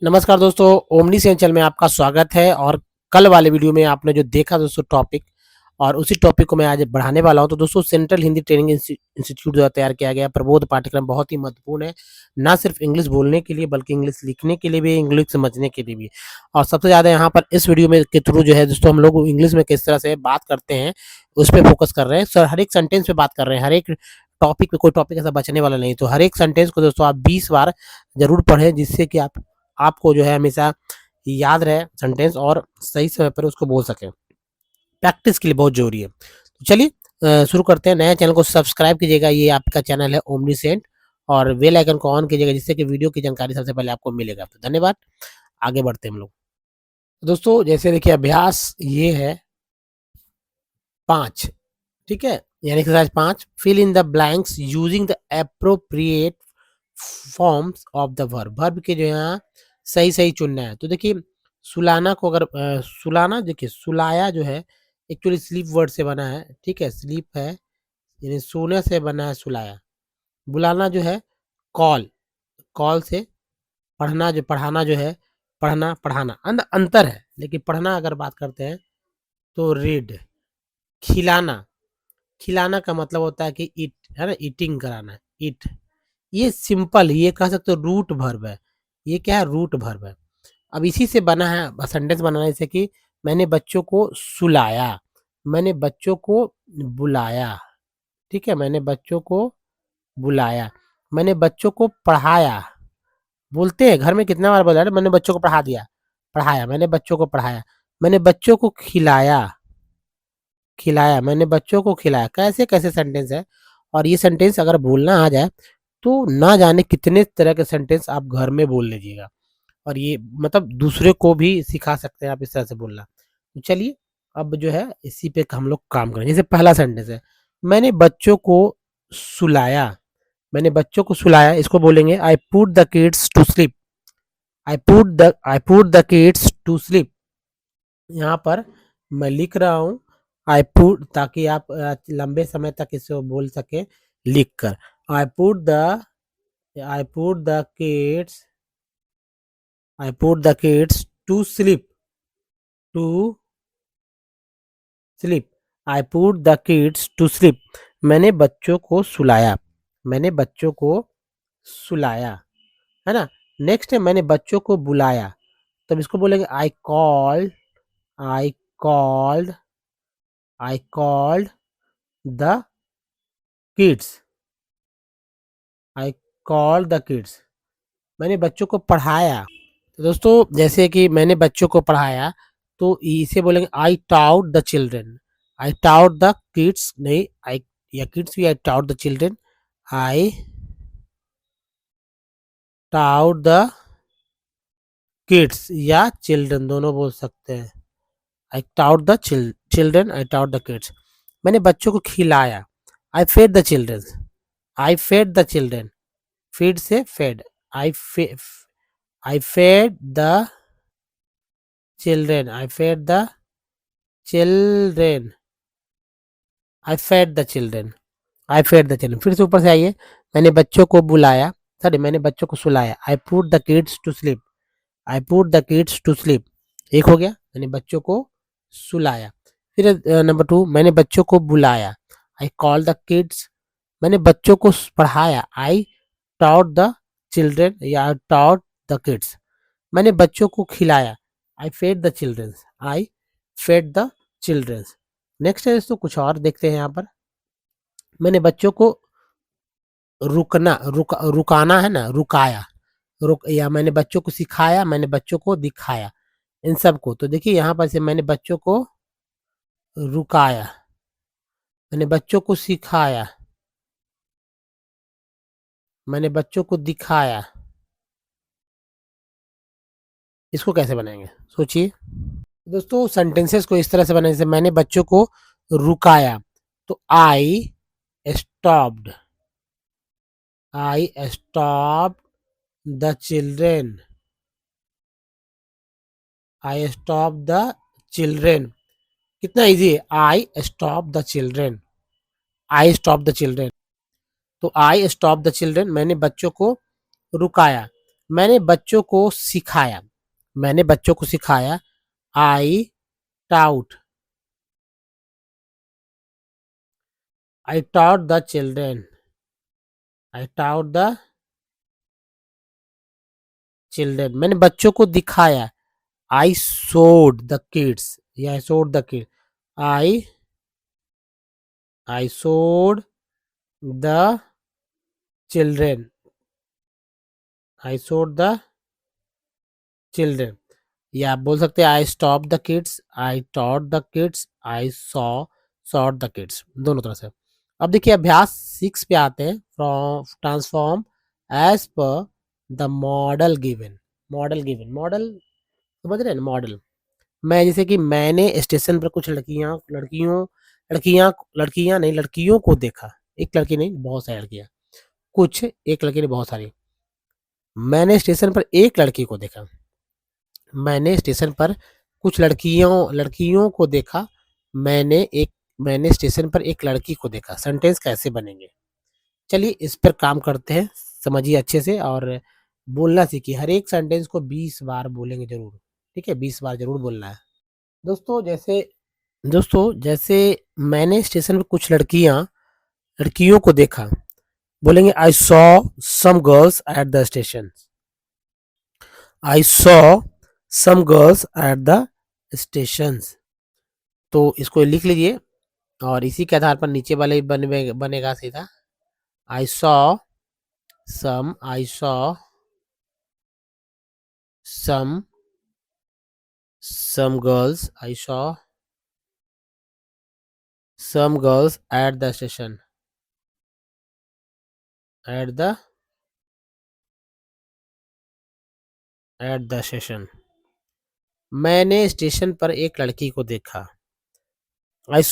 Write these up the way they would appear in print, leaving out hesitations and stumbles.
नमस्कार दोस्तों, omni channel में आपका स्वागत है। और कल वाले वीडियो में आपने जो देखा दोस्तों टॉपिक, और उसी टॉपिक को मैं आज बढ़ाने वाला हूं। तो दोस्तों, सेंट्रल हिंदी ट्रेनिंग इंस्टीट्यूट द्वारा तैयार किया गया प्रबोध पाठ्यक्रम बहुत ही महत्वपूर्ण है, ना सिर्फ इंग्लिश बोलने के लिए बल्कि इंग्लिश लिखने के लिए भी, इंग्लिश समझने के लिए भी। और सबसे ज़्यादा यहाँ पर इस वीडियो में के थ्रू जो है दोस्तों, हम लोग इंग्लिश में किस तरह से बात करते हैं उस पर फोकस कर रहे हैं। सर, हर एक सेंटेंस पे बात कर रहे हैं, हर एक टॉपिक पे, कोई टॉपिक ऐसा बचने वाला नहीं। तो हर एक सेंटेंस को दोस्तों आप 20 बार जरूर पढ़ें, जिससे कि आपको जो है हमेशा याद रहे सेंटेंस और सही समय पर उसको बोल सकें। प्रैक्टिस के लिए बहुत जरूरी है। तो चलिए शुरू करते हैं। नया चैनल को सब्सक्राइब कीजिएगा, ये आपका चैनल है ओमनीसेंट, और बेल आइकन को ऑन कीजिएगा, जिससे कि वीडियो की जानकारी सबसे पहले आपको मिलेगा। तो धन्यवाद। आगे बढ़ते हैं हम लोग। दोस्तों, जैसे देखिए, अभ्यास ये है 5, ठीक है, यानी exercise 5, fill in the blanks using the appropriate forms of the verb. Verb के जो यहाँ सही सही चुनना है। तो देखिए, सुलाना को अगर सुलाना, देखिए सुलाया जो है एक्चुअली स्लीप वर्ड से बना है, ठीक है, स्लीप है यानी सोने से बना है सुलाया। बुलाना जो है कॉल, कॉल से। पढ़ना जो, पढ़ाना जो है पढ़ना, पढ़ाना अंतर है, लेकिन पढ़ना अगर बात करते हैं तो रीड। खिलाना, खिलाना का मतलब होता है कि ईट, है ना, ईटिंग कराना, ईट। ये सिंपल, ये कह सकते हो रूट वर्ब है। ये क्या है? रूट वर्ब है। अब इसी से बना है सेंटेंस बनाना, जैसे कि मैंने बच्चों को सुलाया, मैंने बच्चों को बुलाया, ठीक है, मैंने बच्चों को बुलाया, मैंने बच्चों को पढ़ाया। बोलते हैं घर में कितना बार बोला, मैंने बच्चों को पढ़ा दिया, पढ़ाया, मैंने बच्चों को पढ़ाया। मैंने बच्चों को खिलाया, खिलाया, मैंने बच्चों को खिलाया। कैसे कैसे सेंटेंस है। और ये सेंटेंस अगर बोलना आ जाए तो ना जाने कितने तरह के सेंटेंस आप घर में बोल लीजिएगा, और ये मतलब दूसरे को भी सिखा सकते हैं आप इस तरह से बोलना। तो चलिए, अब जो है इसी पे हम लोग काम करें। जैसे पहला सेंटेंस है, मैंने बच्चों को सुलाया, मैंने बच्चों को सुलाया। इसको बोलेंगे I put the kids to sleep, I put the kids to sleep. यहाँ पर मैं लिख रहा हूँ आई पुट, ताकि आप लंबे समय तक इसे बोल सके लिख कर। I put the I put the kids I put the kids to sleep, to sleep. I put the kids to sleep. मैंने बच्चों को सुलाया, मैंने बच्चों को सुलाया, है ना। नेक्स्ट है, मैंने बच्चों को बुलाया। तब इसको बोलेंगे I called I called the kids, I called the kids. मैंने बच्चों को पढ़ाया। तो दोस्तों, जैसे कि मैंने बच्चों को पढ़ाया, तो इसे बोलेंगे I taught the children, I taught the kids, नहीं आई, या किड्स भी, I taught the children, I taught the kids, या चिल्ड्रन दोनों बोल सकते हैं। I taught the children, I taught the kids. मैंने बच्चों को खिलाया, I fed the children, I fed the children, feed से फेड, आई फे I fed the children, I fed the children, I fed the children, I fed the children. फिर से ऊपर से आइए, मैंने बच्चों को बुलाया, सॉरी, मैंने बच्चों को सुलाया, I put the kids to sleep, I put the kids to sleep. एक हो गया, मैंने बच्चों को सुलाया। फिर नंबर 2, मैंने बच्चों को बुलाया, आई कॉल द किड्स। मैंने बच्चों को पढ़ाया, आई टॉट द चिल्ड्रन, या टॉट द किड्स। मैंने बच्चों को खिलाया, I fed the childrens, I fed the childrens. Next है दोस्तों, कुछ और देखते हैं यहाँ पर। मैंने बच्चों को रुकाना है ना, रुकाया, या मैंने बच्चों को सिखाया, मैंने बच्चों को दिखाया, इन सब को। तो देखिए यहाँ पर से मैंने बच्चों को रुकाया, मैंने बच्चों को सिखाया, मैंने बच्चों को दिखाया। इसको कैसे बनाएंगे, सोचिए दोस्तों। सेंटेंसेस को इस तरह से बनाए, जैसे मैंने बच्चों को रुकाया, तो stopped I stopped the children, I stop the children. कितना इजी है, आई stop the children, I stop the children. तो आई स्टॉप द चिल्ड्रेन, मैंने बच्चों को रुकाया। मैंने बच्चों को सिखाया, मैंने बच्चों को सिखाया। I taught, I taught the children, I taught the children. मैंने बच्चों को दिखाया। आई शोड द किड्स, या I showed the kid, I I showed the children, I showed the children. या आप बोल सकते हैं I stop the kids, I taught the kids, I sought the kids, दोनों तरह से। अब देखिए अभ्यास 6 पे आते हैं। From transform as per the model given. Model given, model समझ रहे हैं ना, मॉडल। मैं जैसे कि मैंने स्टेशन पर कुछ लड़कियां नहीं, लड़कियों को देखा। एक लड़की नहीं, बहुत सारी लड़कियां। कुछ, एक लड़की नहीं, बहुत सारी। मैंने स्टेशन पर एक लड़की को देखा। मैंने स्टेशन पर कुछ लड़कियों को देखा। मैंने एक मैंने स्टेशन पर एक लड़की को देखा। सेंटेंस कैसे बनेंगे, चलिए इस पर काम करते हैं। समझिए अच्छे से और बोलना सीखिए। हर एक सेंटेंस को 20 बार बोलेंगे जरूर, ठीक है, 20 बार जरूर बोलना है। दोस्तों जैसे मैंने स्टेशन पर कुछ लड़कियों को देखा, बोलेंगे I saw some girls at the station. I saw some girls at the station. तो इसको लिख लीजिए और इसी के आधार पर नीचे वाले बनेगा सीधा। I saw some girls, I saw some girls at the station, at the station. मैंने स्टेशन पर एक लड़की को देखा। I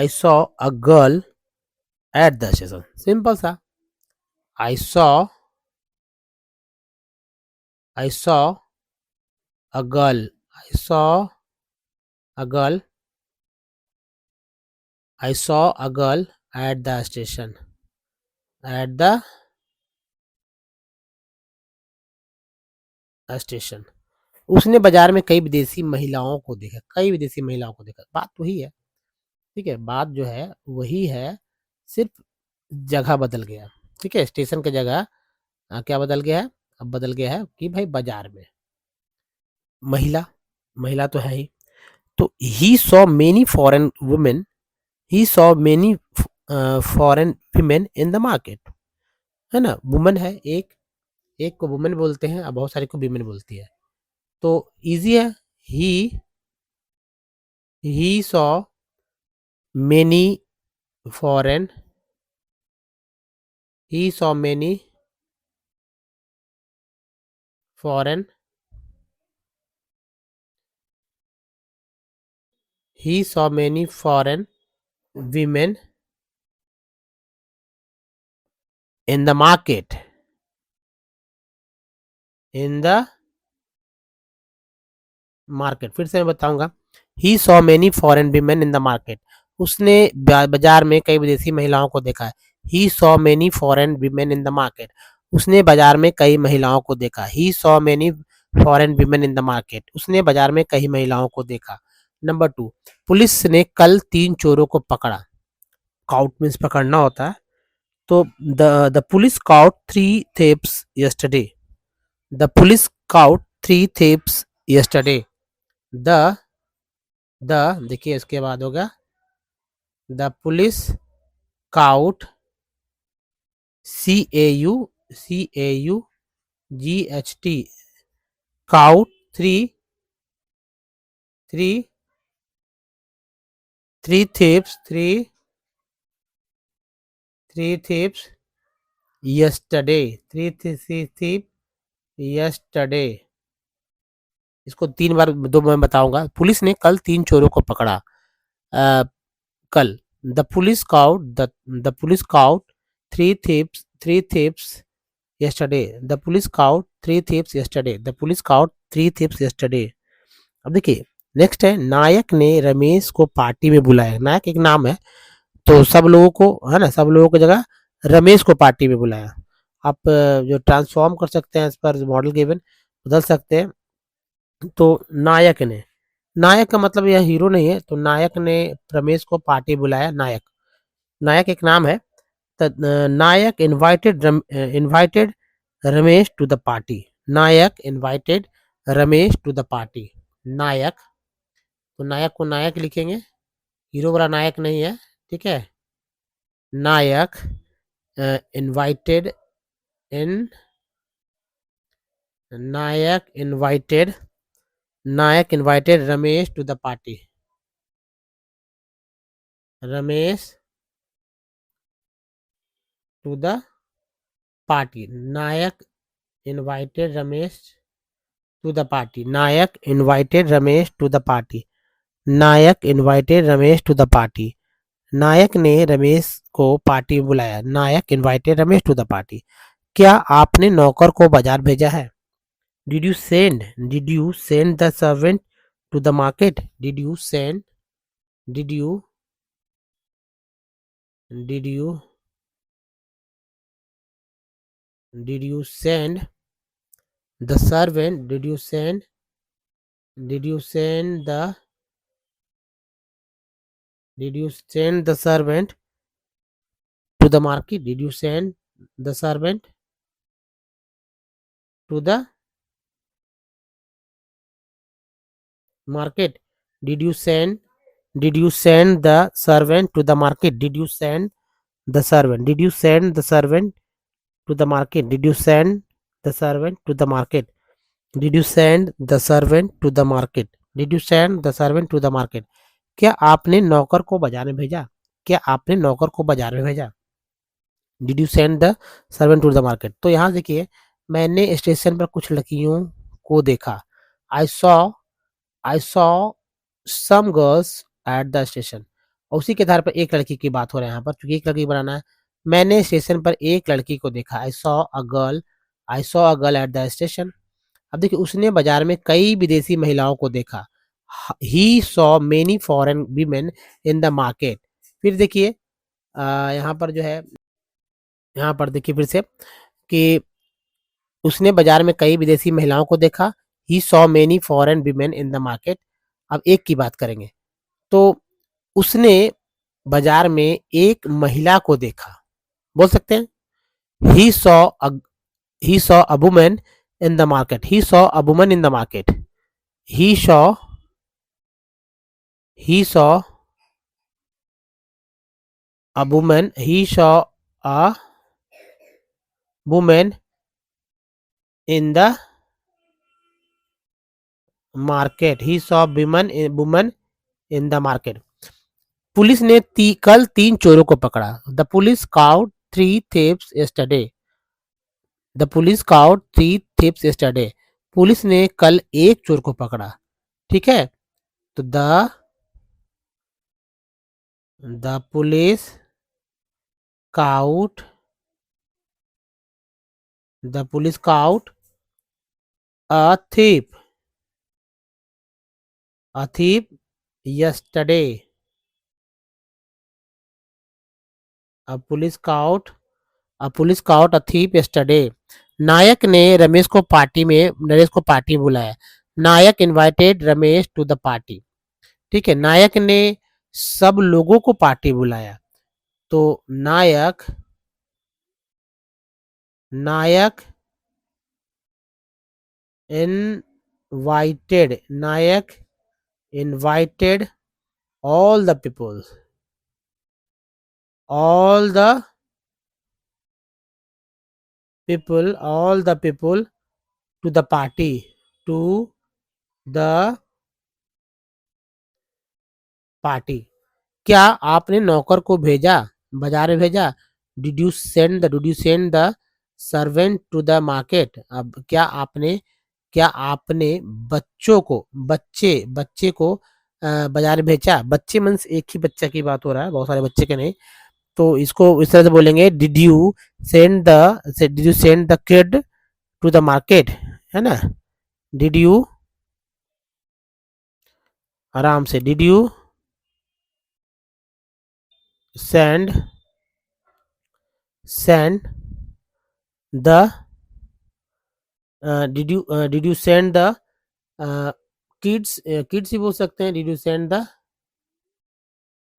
saw a girl at the station. Simple सा। I saw a girl, I saw a girl, I saw a girl at the station, at the station. उसने बाजार में कई विदेशी महिलाओं को देखा। कई विदेशी महिलाओं को देखा, बात वही है, ठीक है, बात जो है वही है, सिर्फ जगह बदल गया। ठीक है, स्टेशन की जगह क्या बदल गया है, अब बदल गया है कि भाई बाजार में। महिला, महिला तो है ही। तो he saw many foreign women, he saw many foreign women in the market, है ना। वुमेन है एक, एक को वुमेन बोलते हैं और बहुत सारी को विमेन बोलती है, तो इजी है। He saw many foreign, he saw many foreign he saw many foreign women in the market, in the market. फिर से मैं बताऊंगा। He saw many foreign women in the market, उसने बाजार में कई विदेशी महिलाओं को देखा है। He saw many foreign women in the market, उसने बाजार में कई महिलाओं को देखा। He saw many foreign women in the market, उसने बाजार में कई महिलाओं को देखा। नंबर 2, पुलिस ने कल 3 चोरों को पकड़ा। काउट मीन्स पकड़ना होता है। तो the police cout 3 thieves yesterday, the police cout 3 thieves yesterday। The देखिए इसके बाद होगा the police cout, CAUGHT, cout 3 thieves, 3 thieves yesterday, 3 thieves yesterday। इसको 3 बार दो मैं बताऊंगा। पुलिस ने कल 3 चोरों को पकड़ा। कल the police cout 3 thieves yesterday, the police cout 3 thieves yesterday, the police cout 3 thieves yesterday। अब देखिए नेक्स्ट है, नायक ने रमेश को पार्टी में बुलाया। नायक एक नाम है, तो सब लोगों को, है ना, सब लोगों की जगह रमेश को पार्टी में बुलाया। आप जो ट्रांसफॉर्म कर सकते हैं एज पर मॉडल गिवन, बदल सकते हैं। तो नायक ने, नायक का मतलब यह हीरो नहीं है, तो नायक ने रमेश को पार्टी बुलाया। नायक, नायक एक नाम है। Nayak invited Ramesh to the party. Nayak invited Ramesh to the party. Nayak, तो नायक को नायक लिखेंगे, हीरो वाला नायक नहीं है, ठीक है। Nayak invited in Nayak invited Nayak invited Ramesh to the party. Ramesh to the party. Nayak invited Ramesh to the party. Nayak invited Ramesh to the party. Nayak invited Ramesh to the party. Nayak ने रमेश को पार्टी में बुलाया। Nayak invited Ramesh to the party. क्या आपने नौकर को बाजार भेजा है? Did you send the servant to the market? Did you did you did you send the servant did you send the did you send the servant to the market? Did you send the servant to the market? Did you send the servant to the market? Did you send the servant Did you send the servant to the market? Did you send the servant to the market? Did you send the servant to the market? क्या आपने नौकर को बाजार में भेजा? क्या आपने नौकर को बाजार में भेजा? Did you send the servant to the market. तो यहाँ देखिए, मैंने स्टेशन पर कुछ लड़कियों को देखा। I saw I saw some girls at the station. और उसी के आधार पर एक लड़की की बात हो रहा है यहाँ पर, क्योंकि एक लड़की बनाना है। मैंने स्टेशन पर एक लड़की को देखा। I saw a girl at the station. अब देखिए, उसने बाजार में कई विदेशी महिलाओं को देखा। He saw many foreign women in the market. फिर देखिए, यहाँ पर जो है, यहाँ पर देखिए फिर से कि उसने बाजार में कई विदेशी महिलाओं को देखा। He saw many foreign women in the market. अब एक की बात करेंगे, तो उसने बाजार में एक महिला को देखा। बोल सकते हैं he saw a woman in the market. He saw a woman in the market. He saw he saw a woman he saw a woman in the market. He saw woman in the market. Police ने कल 3 चोरों को पकड़ा। The police cout 3 thieves yesterday. The police cout 3 thieves yesterday. Police ने कल एक चोर को पकड़ा। ठीक है, तो the police caught a thief yesterday. Police caught a thief yesterday. Nayak ने नरेश को पार्टी में बुलाया। Nayak invited Ramesh to the party. ठीक है, नायक ने सब लोगों को पार्टी बुलाया। तो नायक invited all the people all the people to the party। क्या आपने नौकर को भेजा, बाजार में भेजा? Did you send the servant to the market. अब क्या आपने बच्चे को बाजार में भेजा? बच्चे मीन्स एक ही बच्चा की बात हो रहा है, बहुत सारे बच्चे के नहीं। तो इसको इस तरह से बोलेंगे, did you send the kid to the market, है ना। डिड यू आराम से did you send the did you send the kids, kids ही बोल सकते हैं, did you send the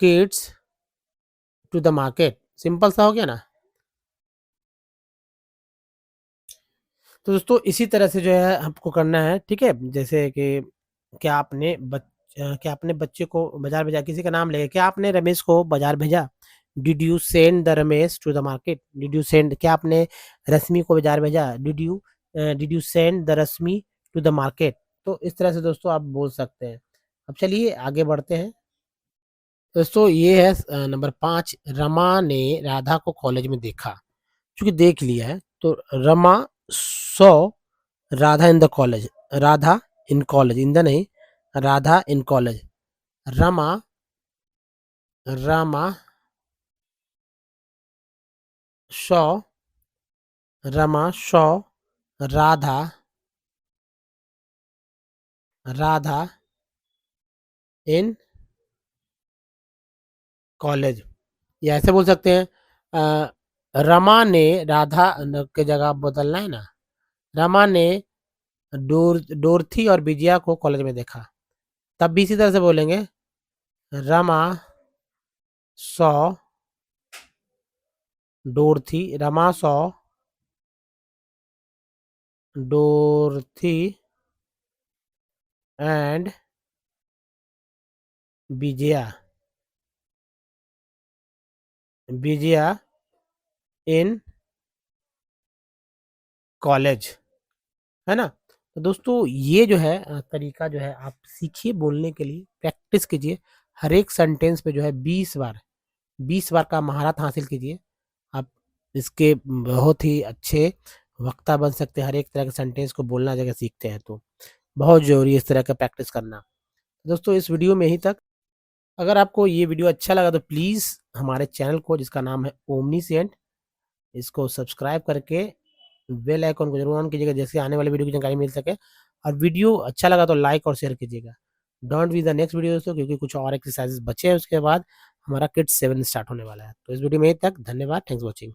kids to the market. Simple सा हो गया ना। तो दोस्तों इसी तरह से जो है आपको करना है, ठीक है? जैसे कि क्या आपने बच्चे को बाज़ार भेजा? किसी का नाम लेके, क्या आपने रमेश को बाज़ार भेजा? Did you send the Ramesh to the market? Did you send, क्या आपने रश्मि को बाज़ार भेजा? Did you send the Rashmi to the market? तो इस तरह से दोस्तों आप बोल सकते हैं। अब चलिए आगे बढ़ते हैं। दोस्तों ये है नंबर 5, रमा ने राधा को कॉलेज में देखा। चूँकि देख लिया है तो Rama saw Radha in the college, Radha in college, in the नहीं, Radha in college. Rama Rama saw Rama saw Radha Radha in college. या ऐसे बोल सकते हैं रमा ने राधा के जगह बदलना है ना, रमा ने डोरथी और विजया को कॉलेज में देखा। तब भी इसी तरह से बोलेंगे, Rama saw डोरथी, Rama saw डोरथी and Vijaya Vijaya in college, है ना? तो दोस्तों ये जो है तरीका जो है आप सीखिए बोलने के लिए, प्रैक्टिस कीजिए। हर एक सेंटेंस पे जो है 20 बार का महारत हासिल कीजिए। आप इसके बहुत ही अच्छे वक्ता बन सकते हैं। हर एक तरह के सेंटेंस को बोलना अगर सीखते हैं तो बहुत ज़रूरी है इस तरह का प्रैक्टिस करना। दोस्तों इस वीडियो में यहीं तक। अगर आपको ये वीडियो अच्छा लगा तो प्लीज़ हमारे चैनल को, जिसका नाम है ओमनीसेंट, इसको सब्सक्राइब करके बेल आइकन को ज़रूर ऑन कीजिएगा, जिससे आने वाले वीडियो की जानकारी मिल सके। और वीडियो अच्छा लगा तो लाइक और शेयर कीजिएगा। Don't miss the next video दोस्तों, क्योंकि कुछ और एक्सरसाइजेस बचे हैं, उसके बाद हमारा किड्स 7 स्टार्ट होने वाला है। तो इस वीडियो में यहीं तक। धन्यवाद। Thanks for watching.